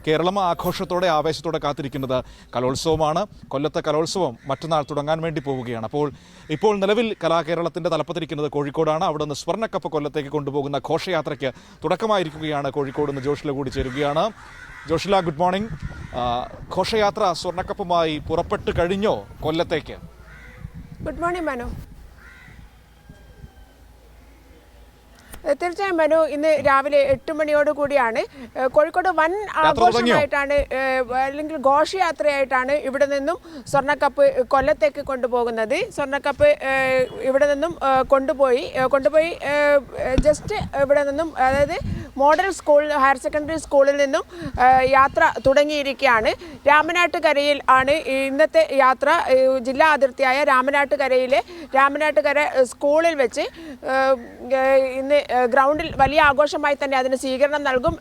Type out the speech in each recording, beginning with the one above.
കേരളം ആഘോഷത്തോടെ ആവേശത്തോടെ കാത്തിരിക്കുന്നത് കലോത്സവമാണ്. കൊല്ലത്തെ കലോത്സവം മറ്റന്നാൾ തുടങ്ങാൻ വേണ്ടി പോവുകയാണ്. ഇപ്പോൾ നിലവിൽ കലാകേരളത്തിന്റെ തലപ്പത്തിരിക്കുന്നത് കോഴിക്കോടാണ്. അവിടെ നിന്ന് സ്വർണ്ണക്കപ്പ് കൊല്ലത്തേക്ക് കൊണ്ടുപോകുന്ന ഘോഷയാത്രയ്ക്ക് തുടക്കമായിരിക്കുകയാണ്. കോഴിക്കോട് നിന്ന് ജോഷില കൂടി ചേരുകയാണ്. Joshila, good morning. ഘോഷയാത്ര സ്വർണ്ണക്കപ്പുമായി പുറപ്പെട്ടു കഴിഞ്ഞോ കൊല്ലത്തേക്ക്? Good morning Manu. തീർച്ചയായും മനു, ഇന്ന് രാവിലെ 8 മണിയോടുകൂടിയാണ് കോഴിക്കോട് വൻ ആഘോഷമായിട്ടാണ് അല്ലെങ്കിൽ ഘോഷയാത്രയായിട്ടാണ് ഇവിടെ നിന്നും സ്വർണ്ണക്കപ്പ് കൊല്ലത്തേക്ക് കൊണ്ടുപോകുന്നത്. സ്വർണ്ണക്കപ്പ് ഇവിടെ നിന്നും കൊണ്ടുപോയി ജസ്റ്റ് ഇവിടെ നിന്നും, അതായത് മോഡൽ സ്കൂൾ ഹയർ സെക്കൻഡറി സ്കൂളിൽ നിന്നും യാത്ര തുടങ്ങിയിരിക്കുകയാണ്. രാമനാട്ടുകരയിൽ ആണ് ഇന്നത്തെ യാത്ര. ജില്ലാ അതിർത്തിയായ രാമനാട്ടുകര സ്കൂളിൽ വെച്ച് ഇന്ന് ഗ്രൗണ്ടിൽ വലിയ ആഘോഷമായി തന്നെ അതിന് സ്വീകരണം നൽകും.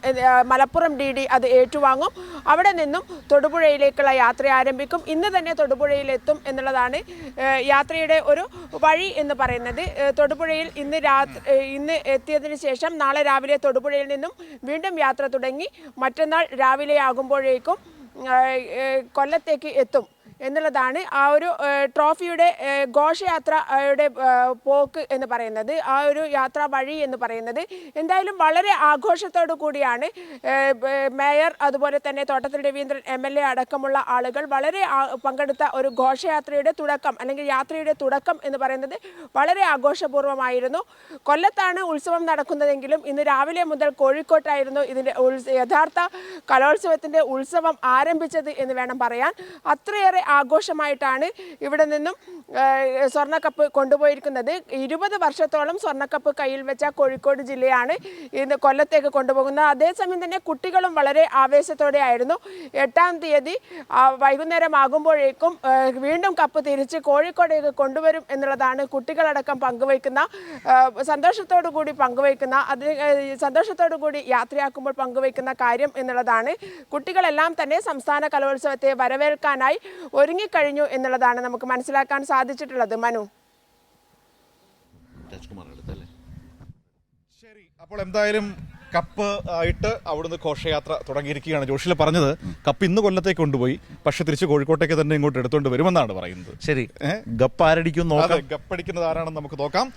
മലപ്പുറം DD അത് ഏറ്റുവാങ്ങും. അവിടെ നിന്നും തൊടുപുഴയിലേക്കുള്ള യാത്ര ആരംഭിക്കും. ഇന്ന് തന്നെ തൊടുപുഴയിലെത്തും എന്നുള്ളതാണ് യാത്രയുടെ ഒരു വഴി എന്ന് പറയുന്നത്. തൊടുപുഴയിൽ ഇന്ന് എത്തിയതിന് ശേഷം നാളെ രാവിലെ തൊടുപുഴയിൽ നിന്നും വീണ്ടും യാത്ര തുടങ്ങി മറ്റന്നാൾ രാവിലെ ആകുമ്പോഴേക്കും കൊല്ലത്തേക്ക് എത്തും എന്നുള്ളതാണ് ആ ഒരു ട്രോഫിയുടെ ഘോഷയാത്രയുടെ പോക്ക് എന്ന് പറയുന്നത്, ആ ഒരു യാത്രാ വഴി എന്ന് പറയുന്നത്. എന്തായാലും വളരെ ആഘോഷത്തോടു കൂടിയാണ് മേയർ, അതുപോലെ തന്നെ തോട്ടത്തിൽ രവീന്ദ്രൻ MLA അടക്കമുള്ള ആളുകൾ വളരെ പങ്കെടുത്ത ഒരു ഘോഷയാത്രയുടെ തുടക്കം, അല്ലെങ്കിൽ യാത്രയുടെ തുടക്കം എന്ന് പറയുന്നത് വളരെ ആഘോഷപൂർവ്വമായിരുന്നു. കൊല്ലത്താണ് ഉത്സവം നടക്കുന്നതെങ്കിലും ഇന്ന് രാവിലെ മുതൽ കോഴിക്കോട്ടായിരുന്നു ഇതിൻ്റെ യഥാർത്ഥ കലോത്സവത്തിൻ്റെ ഉത്സവം ആരംഭിച്ചത് എന്ന് വേണം പറയാൻ. അത്രയേറെ ആഘോഷമായിട്ടാണ് ഇവിടെ നിന്നും സ്വർണ്ണക്കപ്പ് കൊണ്ടുപോയിരിക്കുന്നത്. 20 വർഷത്തോളം സ്വർണ്ണക്കപ്പ് കയ്യിൽ വെച്ച കോഴിക്കോട് ജില്ലയാണ് ഇന്ന് കൊല്ലത്തേക്ക് കൊണ്ടുപോകുന്നത്. അതേസമയം തന്നെ കുട്ടികളും വളരെ ആവേശത്തോടെ ആയിരുന്നു. 8-ാം തീയതി വൈകുന്നേരം ആകുമ്പോഴേക്കും വീണ്ടും കപ്പ് തിരിച്ച് കോഴിക്കോടേക്ക് കൊണ്ടുവരും എന്നുള്ളതാണ് കുട്ടികളടക്കം സന്തോഷത്തോടു കൂടി യാത്രയാക്കുമ്പോൾ പങ്കുവയ്ക്കുന്ന കാര്യം എന്നുള്ളതാണ്. കുട്ടികളെല്ലാം തന്നെ സംസ്ഥാന കലോത്സവത്തെ വരവേൽക്കാനായി ഒരുങ്ങിക്കഴിഞ്ഞു എന്നുള്ളതാണ് നമുക്ക് മനസ്സിലാക്കാൻ സാധിച്ചിട്ടുള്ളത്. മനു, ശരി. അപ്പോൾ എന്തായാലും കപ്പ് ആയിട്ട് അവിടുന്ന് ഘോഷയാത്ര തുടങ്ങിയിരിക്കുകയാണ്. ജോഷില പറഞ്ഞത് കപ്പ് ഇന്ന് കൊല്ലത്തേക്ക് കൊണ്ടുപോയി, പക്ഷെ തിരിച്ച് കോഴിക്കോട്ടേക്ക് തന്നെ ഇങ്ങോട്ട് എടുത്തുകൊണ്ട് വരുമെന്നാണ് പറയുന്നത്. ശരി, ഗപ്പ് ആരടിക്കും നോക്കാം. ഗപ്പടിക്കുന്നത് ആരാണെന്ന് നമുക്ക് നോക്കാം.